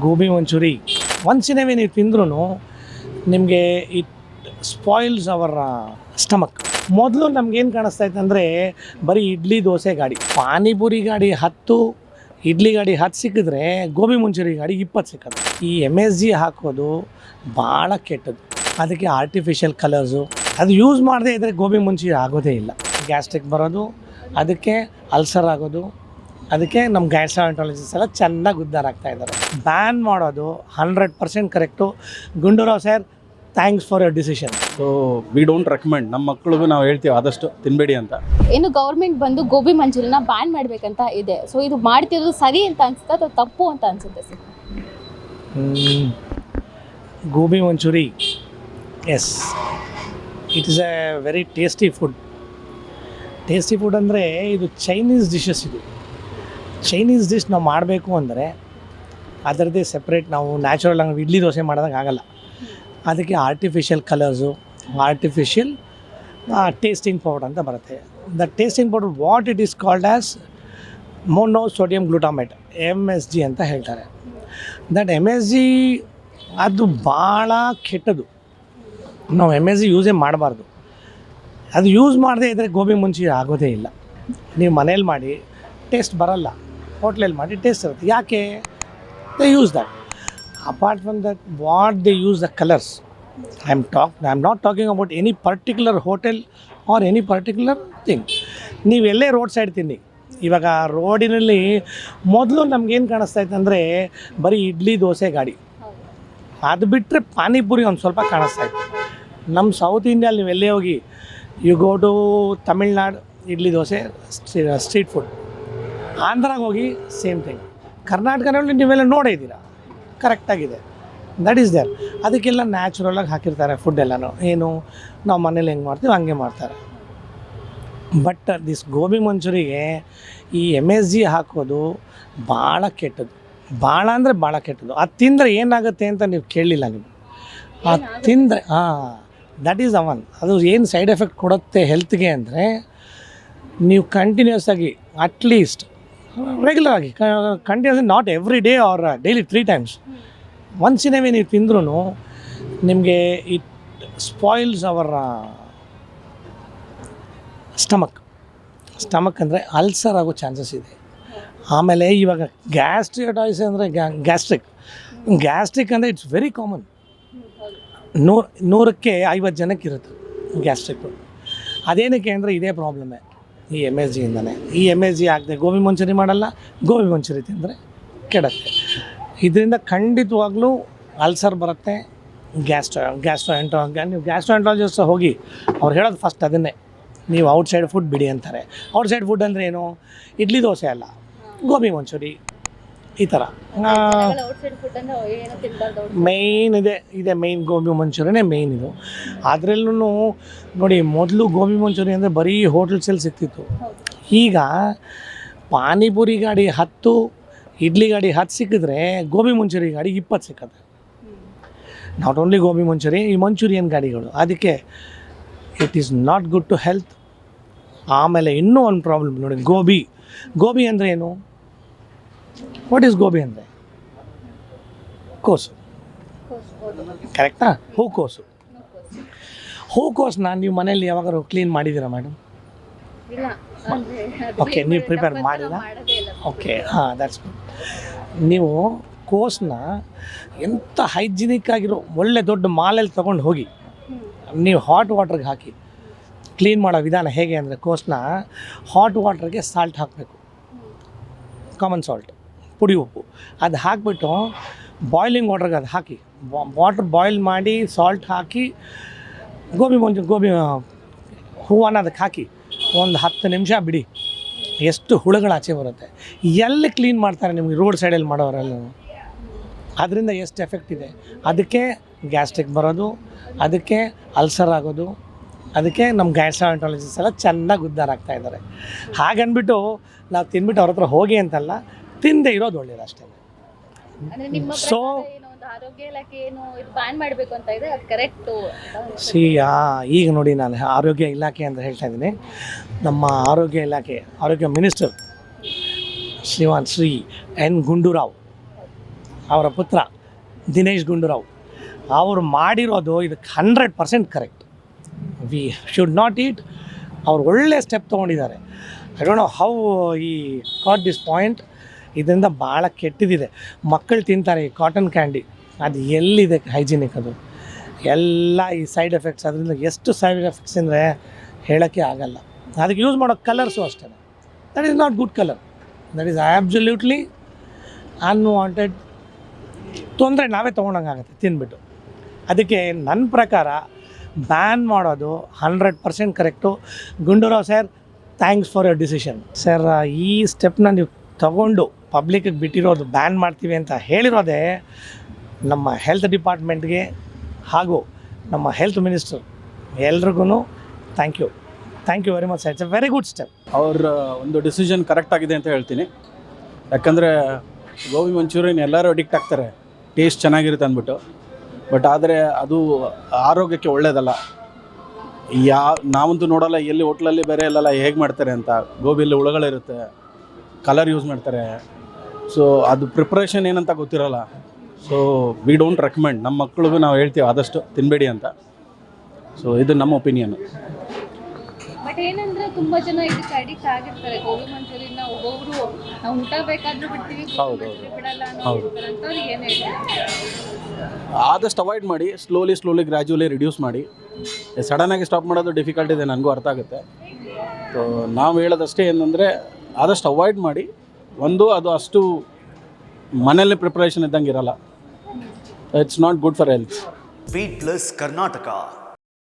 Gobi manchuri once in a way ನೀವು ತಿಂದ್ರೂ ನಿಮಗೆ ಇಟ್ ಸ್ಪಾಯಿಲ್ಸ್ ಅವರ್ ಸ್ಟಮಕ್. ಮೊದಲು ನಮಗೇನು ಕಾಣಿಸ್ತಾ ಇತ್ತು ಅಂದರೆ ಬರೀ ಇಡ್ಲಿ ದೋಸೆ ಗಾಡಿ, ಪಾನಿಪುರಿ ಗಾಡಿ 10, ಇಡ್ಲಿ ಗಾಡಿ 10 ಸಿಕ್ಕಿದ್ರೆ ಗೋಬಿ ಮಂಚೂರಿ ಗಾಡಿ 20 ಸಿಕ್ಕೋದು. ಈ MSG ಹಾಕೋದು ಭಾಳ ಕೆಟ್ಟದ್ದು. ಅದಕ್ಕೆ ಆರ್ಟಿಫಿಷಿಯಲ್ ಕಲರ್ಸು, ಅದು ಯೂಸ್ ಮಾಡದೇ ಇದ್ದರೆ ಗೋಬಿ ಮಂಚೂರಿ ಆಗೋದೇ ಇಲ್ಲ. ಗ್ಯಾಸ್ಟ್ರಿಕ್ ಬರೋದು, ಅದಕ್ಕೆ ಅಲ್ಸರ್ ಆಗೋದು, ಅದಕ್ಕೆ ನಮ್ಮ ಗ್ಯಾಸ್ಟ್ರಾಂಟಾಲಜಿಸ್ಟ್ ಎಲ್ಲ ಚೆನ್ನಾಗಿ ಉದ್ಧಾರ ಆಗ್ತಾ ಇದ್ದಾರೆ. ಬ್ಯಾನ್ ಮಾಡೋದು 100% correct. Gundu Rao sir, thanks for your decision. So we don't recommend, ನಮ್ಮ ಮಕ್ಕಳಿಗೂ ನಾವು ಹೇಳ್ತೀವಿ ಆದಷ್ಟು ತಿನ್ನಬೇಡಿ ಅಂತ. ಇನ್ನು ಗೌರ್ಮೆಂಟ್ ಬಂದು ಗೋಬಿ ಮಂಚೂರಿನ ಬ್ಯಾನ್ ಮಾಡಬೇಕಂತ ಇದೆ. ಸೊ ಇದು ಮಾಡ್ತಿರೋದು ಸರಿ ಅಂತ ಅನ್ಸುತ್ತೆ ಅಥವಾ ತಪ್ಪು ಅಂತ ಅನ್ಸುತ್ತೆ sir? Gobi manchuri, yes, it is a very tasty food. Tasty food ಅಂದರೆ ಇದು ಚೈನೀಸ್ ಡಿಶಸ್. ಇದು ಚೈನೀಸ್ ಡಿಶ್ ನಾವು ಮಾಡಬೇಕು ಅಂದರೆ ಅದರದ್ದೇ ಸೆಪ್ರೇಟ್, ನಾವು ನ್ಯಾಚುರಲ್ ಆಗಿ ಇಡ್ಲಿ ದೋಸೆ ಮಾಡೋದಾಗ ಆಗಲ್ಲ. ಅದಕ್ಕೆ artificial colours, artificial tasting powder ಅಂತ ಬರುತ್ತೆ. The tasting powder what it is called as mono sodium glutamate, MSG ಅಂತ ಹೇಳ್ತಾರೆ. ದಟ್ MSG ಅದು ಭಾಳ ಕೆಟ್ಟದು. ನಾವು MSG ಯೂಸೇ ಮಾಡಬಾರ್ದು. ಅದು ಯೂಸ್ ಮಾಡದೇ ಇದ್ದರೆ ಗೋಬಿ ಮಂಚೂರಿ ಆಗೋದೇ ಇಲ್ಲ. ನೀವು ಮನೇಲಿ ಮಾಡಿ ಟೇಸ್ಟ್ ಬರಲ್ಲ, ಹೋಟ್ಲಲ್ಲಿ ಮಾಡಿ ಟೇಸ್ಟ್ ಇರುತ್ತೆ. ಯಾಕೆ? They use that. Apart from that, what they use the colours. I am not talking about any particular hotel R any particular thing. ನೀವು ಎಲ್ಲೇ ರೋಡ್ ಸೈಡ್ ತಿನ್ನಿ. ಇವಾಗ ರೋಡಿನಲ್ಲಿ ಮೊದಲು ನಮಗೇನು ಕಾಣಿಸ್ತಾ ಇತ್ತು ಅಂದರೆ ಬರೀ ಇಡ್ಲಿ ದೋಸೆ ಗಾಡಿ, ಅದು ಬಿಟ್ಟರೆ ಪಾನಿಪುರಿ ಒಂದು ಸ್ವಲ್ಪ ಕಾಣಿಸ್ತಾ ಇತ್ತು. ನಮ್ಮ ಸೌತ್ ಇಂಡಿಯಲ್ಲಿ ನೀವು ಎಲ್ಲೇ ಹೋಗಿ, you go to Tamil Nadu, idli dosa street food. ಆಂಧ್ರಾಗೆ ಹೋಗಿ ಸೇಮ್ ಥಿಂಗ್. ಕರ್ನಾಟಕದಲ್ಲಿ ನೀವೆಲ್ಲ ನೋಡಿದ್ದೀರಾ, ಕರೆಕ್ಟಾಗಿದೆ. That is there. ಅದಕ್ಕೆಲ್ಲ ನ್ಯಾಚುರಲಾಗಿ ಹಾಕಿರ್ತಾರೆ ಫುಡ್ ಎಲ್ಲನೂ. ಏನು ನಾವು ಮನೇಲಿ ಹೆಂಗೆ ಮಾಡ್ತೀವಿ ಹಂಗೆ ಮಾಡ್ತಾರೆ. ಬಟ್ ದಿಸ್ ಗೋಬಿ ಮಂಚೂರಿಗೆ ಈ MSG ಹಾಕೋದು ಭಾಳ ಕೆಟ್ಟದ್ದು. ಭಾಳ ಅಂದರೆ ಭಾಳ ಕೆಟ್ಟದ್ದು. ಅದು ತಿಂದರೆ ಏನಾಗುತ್ತೆ ಅಂತ ನೀವು ಕೇಳಲಿಲ್ಲ. ನೀವು ಅದು ತಿಂದರೆ ದಟ್ ಈಸ್ ಅವನ್. ಅದು ಏನು ಸೈಡ್ ಎಫೆಕ್ಟ್ ಕೊಡುತ್ತೆ ಹೆಲ್ತ್ಗೆ ಅಂದರೆ, ನೀವು ಕಂಟಿನ್ಯೂಸ್ ಆಗಿ ಅಟ್ಲೀಸ್ಟ್ ರೆಗ್ಯುಲರ್ ಆಗಿ continuous, not every day or daily 3 times, once in a way ನೀವು ತಿಂದ್ರೂ ನಿಮಗೆ ಇಟ್ ಸ್ಪಾಯಿಲ್ಸ್ ಅವರ್ ಸ್ಟಮಕ್ ಅಂದರೆ ಅಲ್ಸರ್ ಆಗೋ ಚಾನ್ಸಸ್ ಇದೆ. ಆಮೇಲೆ ಇವಾಗ ಗ್ಯಾಸ್ಟ್ರಿಯಟೈಸ್ ಅಂದರೆ ಗ್ಯಾಸ್ಟ್ರಿಕ್ ಅಂದರೆ ಇಟ್ಸ್ ವೆರಿ ಕಾಮನ್. 100ಕ್ಕೆ 50 ಜನಕ್ಕೆ ಇರುತ್ತೆ ಗ್ಯಾಸ್ಟ್ರಿಕ್ಕು. ಅದೇನಕ್ಕೆ ಅಂದರೆ ಇದೇ ಪ್ರಾಬ್ಲಮ್ಮೇ, ಈ MSGಯಿಂದನೇ. ಈ MSG ಆಗದೆ ಗೋಬಿ ಮಂಚೂರಿ ಮಾಡಲ್ಲ, ಗೋಬಿ ಮಂಚೂರಿ ತಿಂದರೆ ಕೆಡುತ್ತೆ. ಇದರಿಂದ ಖಂಡಿತವಾಗ್ಲೂ ಅಲ್ಸರ್ ಬರುತ್ತೆ. ನೀವು ಗ್ಯಾಸ್ಟ್ರೋಎಂಟ್ರಾಲಜಿಸ್ಟ್ ಹೋಗಿ ಅವ್ರು ಹೇಳೋದು ಫಸ್ಟ್ ಅದನ್ನೇ, ನೀವು ಔಟ್ಸೈಡ್ ಫುಡ್ ಬಿಡಿ ಅಂತಾರೆ. ಔಟ್ಸೈಡ್ ಫುಡ್ ಅಂದರೆ ಏನು? ಇಡ್ಲಿ ದೋಸೆ ಅಲ್ಲ, ಗೋಬಿ ಮಂಚೂರಿ ಈ ಥರ ಮೇಯ್ನ್ ಇದೆ ಮೇಯ್ನ್ ಗೋಬಿ ಮಂಚೂರಿನೇ ಮೇಯ್ನ್ ಇದು. ಅದರಲ್ಲೂ ನೋಡಿ, ಮೊದಲು ಗೋಬಿ ಮಂಚೂರಿ ಅಂದರೆ ಬರೀ ಹೋಟೆಲ್ಸಲ್ಲಿ ಸಿಗ್ತಿತ್ತು. ಈಗ ಪಾನಿಪುರಿ ಗಾಡಿ 10, ಇಡ್ಲಿ ಗಾಡಿ 10 ಸಿಕ್ಕಿದ್ರೆ ಗೋಬಿ ಮಂಚೂರಿ ಗಾಡಿ 20 ಸಿಕ್ಕತ್ತೆ. ನಾಟ್ ಓನ್ಲಿ ಗೋಬಿ ಮಂಚೂರಿ, ಈ ಮಂಚೂರಿಯನ್ ಗಾಡಿಗಳು. ಅದಕ್ಕೆ it is not good to health. ಆಮೇಲೆ ಇನ್ನೂ ಒಂದು ಪ್ರಾಬ್ಲಮ್ ನೋಡಿ, ಗೋಬಿ ಅಂದರೆ ಏನು? ವಾಟ್ ಈಸ್ ಗೋಬಿ ಅಂದರೆ? ಕೋಸು, ಕರೆಕ್ಟಾ? ಹೂಕೋಸನ್ನ ನೀವು ಮನೇಲಿ ಯಾವಾಗಾರು ಕ್ಲೀನ್ ಮಾಡಿದ್ದೀರಾ ಮೇಡಮ್? ಓಕೆ, ನೀವು ಪ್ರಿಪೇರ್ ಮಾಡಿಲ್ಲ. Okay, that's good. ನೀವು ಕೋಸನ್ನ ಎಂಥ ಹೈಜಿನಿಕ್ ಆಗಿರೋ ಒಳ್ಳೆ ದೊಡ್ಡ ಮಾಲಲ್ಲಿ ತೊಗೊಂಡು ಹೋಗಿ ನೀವು ಹಾಟ್ ವಾಟ್ರಿಗೆ ಹಾಕಿ ಕ್ಲೀನ್ ಮಾಡೋ ವಿಧಾನ ಹೇಗೆ ಅಂದರೆ, ಕೋಸನ್ನ ಹಾಟ್ ವಾಟ್ರಿಗೆ ಸಾಲ್ಟ್ ಹಾಕಬೇಕು, ಕಾಮನ್ ಸಾಲ್ಟ್, ಪುಡಿ ಉಪ್ಪು. ಅದು ಹಾಕಿಬಿಟ್ಟು ಬಾಯ್ಲಿಂಗ್ ವಾಟ್ರಿಗೆ ಅದು ಹಾಕಿ, ವಾಟ್ರ್ ಬಾಯ್ಲ್ ಮಾಡಿ ಸಾಲ್ಟ್ ಹಾಕಿ ಗೋಬಿ ಹೂವನ್ನ ಅದಕ್ಕೆ ಹಾಕಿ ಒಂದು 10 ನಿಮಿಷ ಬಿಡಿ. ಎಷ್ಟು ಹುಳುಗಳು ಆಚೆ ಬರುತ್ತೆ. ಎಲ್ಲಿ ಕ್ಲೀನ್ ಮಾಡ್ತಾರೆ ನಿಮಗೆ ರೋಡ್ ಸೈಡಲ್ಲಿ ಮಾಡೋರೆಲ್ಲ? ಅದರಿಂದ ಎಷ್ಟು ಎಫೆಕ್ಟ್ ಇದೆ. ಅದಕ್ಕೆ ಗ್ಯಾಸ್ಟ್ರಿಕ್ ಬರೋದು, ಅದಕ್ಕೆ ಅಲ್ಸರ್ ಆಗೋದು, ಅದಕ್ಕೆ ನಮ್ಮ ಗ್ಯಾಸ್ಟ್ರಾಂಟಾಲಜಿಸ್ಟ್ ಎಲ್ಲ ಚೆನ್ನಾಗಿ ಉದ್ಧಾರ ಆಗ್ತಾ ಇದ್ದಾರೆ. ಹಾಗನ್ಬಿಟ್ಟು ನಾವು ತಿನ್ಬಿಟ್ಟು ಅವ್ರ ಹತ್ರ ಹೋಗಿ ಅಂತಲ್ಲ, ತಿಂದೇ ಇರೋದು ಒಳ್ಳೆಯದು ಅಷ್ಟೇ. ಸೊ ಈಗ ನೋಡಿ, ನಾನು ಆರೋಗ್ಯ ಇಲಾಖೆ ಅಂತ ಹೇಳ್ತಾ ಇದ್ದೀನಿ. ನಮ್ಮ ಆರೋಗ್ಯ ಮಿನಿಸ್ಟರ್ ಶ್ರೀ N. ಗುಂಡೂರಾವ್ ಅವರ ಪುತ್ರ ದಿನೇಶ್ ಗುಂಡೂರಾವ್ ಅವರು ಮಾಡಿರೋದು ಇದಕ್ಕೆ 100% correct. We should not eat. ಅವ್ರು ಒಳ್ಳೆ ಸ್ಟೆಪ್ ತೊಗೊಂಡಿದ್ದಾರೆ. ಐ ಡೋಂಟ್ ನೋ ಹೌ ಈ ಕಾಟ್ ದಿಸ್ ಪಾಯಿಂಟ್. ಇದರಿಂದ ಭಾಳ ಕೆಟ್ಟದಿದೆ. ಮಕ್ಕಳು ತಿಂತಾರೆ ಈ ಕಾಟನ್ ಕ್ಯಾಂಡಿ, ಅದು ಎಲ್ಲಿದೆ ಹೈಜಿನಿಕ್? ಅದು ಎಲ್ಲ ಈ ಸೈಡ್ ಎಫೆಕ್ಟ್ಸ್, ಅದರಿಂದ ಎಷ್ಟು ಸೈಡ್ ಎಫೆಕ್ಟ್ಸ್ ಅಂದರೆ ಹೇಳೋಕ್ಕೆ ಆಗಲ್ಲ. ಅದಕ್ಕೆ ಯೂಸ್ ಮಾಡೋ ಕಲರ್ಸು ಅಷ್ಟೇ, that is not good colour. That is absolutely unwanted. ತೊಂದರೆ ನಾವೇ ತೊಗೊಂಡಂಗಾಗುತ್ತೆ ತಿಂದ್ಬಿಟ್ಟು. ಅದಕ್ಕೆ ನನ್ನ ಪ್ರಕಾರ ಬ್ಯಾನ್ ಮಾಡೋದು 100% correct. Gundu Rao sir, thanks for your decision. Sir, ಈ ಸ್ಟೆಪ್ನ ನೀವು ತಗೊಂಡು ಪಬ್ಲಿಕ್ಕಿಗೆ ಬಿಟ್ಟಿರೋದು, ಬ್ಯಾನ್ ಮಾಡ್ತೀವಿ ಅಂತ ಹೇಳಿರೋದೇ ನಮ್ಮ ಹೆಲ್ತ್ ಡಿಪಾರ್ಟ್ಮೆಂಟ್ಗೆ ಹಾಗೂ ನಮ್ಮ ಹೆಲ್ತ್ ಮಿನಿಸ್ಟರ್ ಎಲ್ರಿಗೂ thank you very much. It's a very good step. ಅವ್ರ ಒಂದು ಡಿಸಿಷನ್ ಕರೆಕ್ಟ್ ಆಗಿದೆ ಅಂತ ಹೇಳ್ತೀನಿ. ಯಾಕಂದರೆ ಗೋಬಿ ಮಂಚೂರಿಯನ್ ಎಲ್ಲರೂ ಅಡಿಕ್ಟ್ ಆಗ್ತಾರೆ, ಟೇಸ್ಟ್ ಚೆನ್ನಾಗಿರುತ್ತೆ ಅಂದ್ಬಿಟ್ಟು. ಬಟ್ ಆದರೆ ಅದು ಆರೋಗ್ಯಕ್ಕೆ ಒಳ್ಳೆಯದಲ್ಲ. ನಾವಂತೂ ನೋಡೋಲ್ಲ ಎಲ್ಲಿ ಹೋಟ್ಲಲ್ಲಿ ಬೇರೆ ಎಲ್ಲೆಲ್ಲ ಹೇಗೆ ಮಾಡ್ತಾರೆ ಅಂತ. ಗೋಬಿಯಲ್ಲಿ ಹುಳುಗಳಿರುತ್ತೆ, ಕಲರ್ ಯೂಸ್ ಮಾಡ್ತಾರೆ. ಸೊ ಅದು ಪ್ರಿಪ್ರೇಷನ್ ಏನಂತ ಗೊತ್ತಿರೋಲ್ಲ. So we don't recommend. ನಮ್ಮ ಮಕ್ಳಿಗೂ ನಾವು ಹೇಳ್ತೀವಿ ಆದಷ್ಟು ತಿನ್ನಬೇಡಿ ಅಂತ. ಸೊ ಇದು ನಮ್ಮ ಒಪಿನಿಯನ್. ಬಟ್ ಏನಂದ್ರೆ ತುಂಬಾ ಜನ ಇದಕ್ಕೆ ಅಡಿಕ್ಟ್ ಆಗಿರ್ತಾರೆ. ಗೋಬಿ ಮಂಚೂರಿಯನ್ನ ಒಬ್ಬೊಬ್ರು ನಾವು ಊಟ ಬೇಕಾದ್ರೂ ಬಿಡ್ತೀವಿ, ಹೌದು. ಬಿಡಲ್ಲ ಹೌದು. ಅಂತವ್ರು ಏನು ಹೇಳ್ತಾರೆ? ಆದಷ್ಟು ಅವಾಯ್ಡ್ ಮಾಡಿ, ಸ್ಲೋಲಿ ಗ್ರ್ಯಾಜುವಲಿ ರಿಡ್ಯೂಸ್ ಮಾಡಿ. ಸಡನ್ನಾಗಿ ಸ್ಟಾಪ್ ಮಾಡೋದು ಡಿಫಿಕಲ್ಟ್ ಇದೆ, ನನಗೂ ಅರ್ಥ ಆಗುತ್ತೆ. ಸೊ ನಾವು ಹೇಳೋದಷ್ಟೇ ಏನಂದರೆ ಆದಷ್ಟು ಅವಾಯ್ಡ್ ಮಾಡಿ. ಅದು ಅಷ್ಟು ಮನೆಯಲ್ಲೇ ಪ್ರಿಪ್ರೇಷನ್ ಇದ್ದಂಗೆ ಇರಲ್ಲ. It's not good for health. Feed Plus Karnataka.